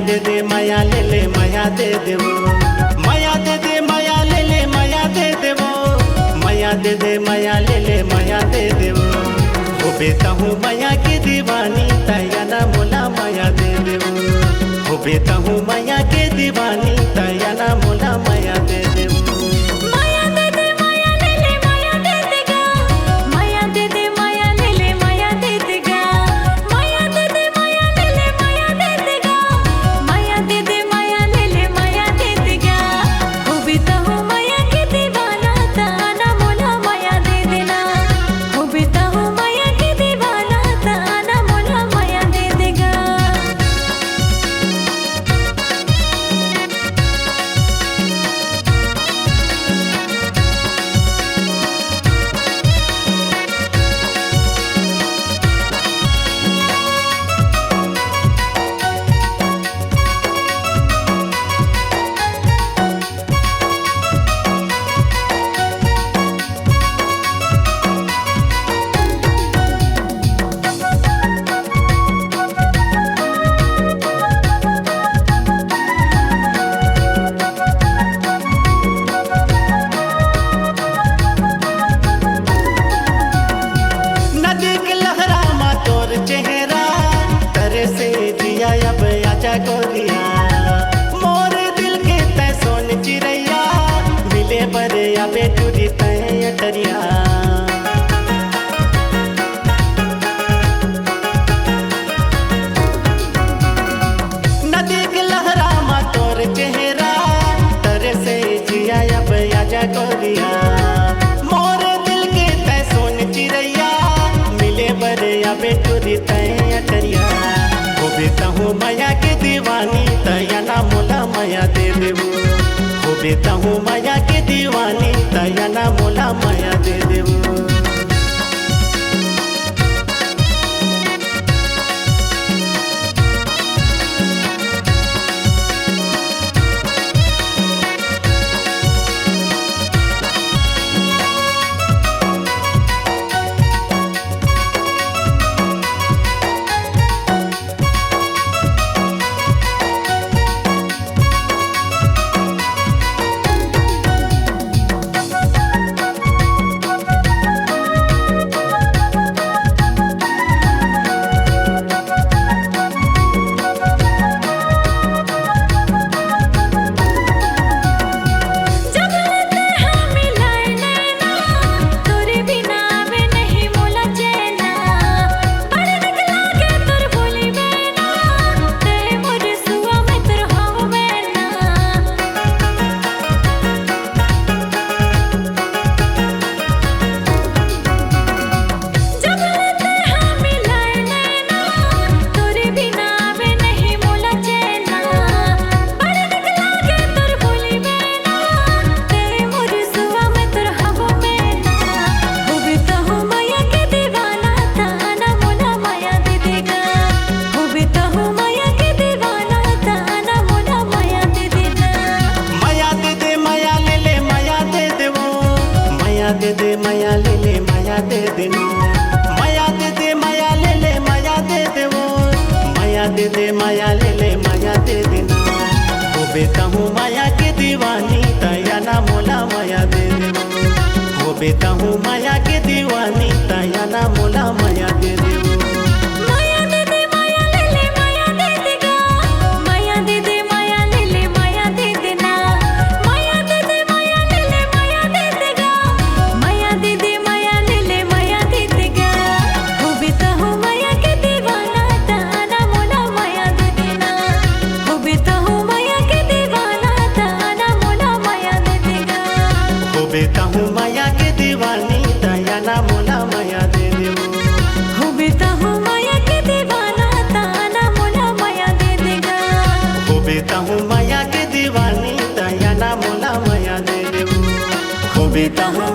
दे माया ले माया दे देवो, माया दे माया ले माया दे देवो, माया दे माया ले माया दे देवो। हो बेटा हूँ माया की दीवानी तया ना मोला माया दे देवो। हो बेटा हूँ माया की दीवानी तया ना मोला माया दे देवो। अब आजा गोरिया मोर दिल के तय सोन चिड़ैया मिले बरे अबे टूरी तय अटरिया। नदी के लहरा मा तोर चेहरा तरे से जिया अब आजा गोरिया मोर दिल के तय सोन चिड़ैया मिले बरे अबे टूरी तय अटरिया। हो बेटा हूँ माया के दीवानी तया ना मोला माया दे देवो। हो बेटा हूँ माया के दीवानी तया ना मोला माया दे देवो। दे माया ले माया दे देनो, माया दे माया ले माया दे देवो, माया दे माया ले माया दे देनो। हो बेटा हूँ माया की दीवानी तया ना मोला माया दे देवो। हो बेटा हूँ माया की दीवानी तया ना मोला माया दे देवो। बेटा हूँ माया के दीवानी तया ना मोला माया दे देवो। हो बेटा हूँ माया के दीवाना ताना मोला माया दे देगा। हो बेटा हूँ माया के दीवानी तया ना मोला माया दे देवो। हो बेटा हूँ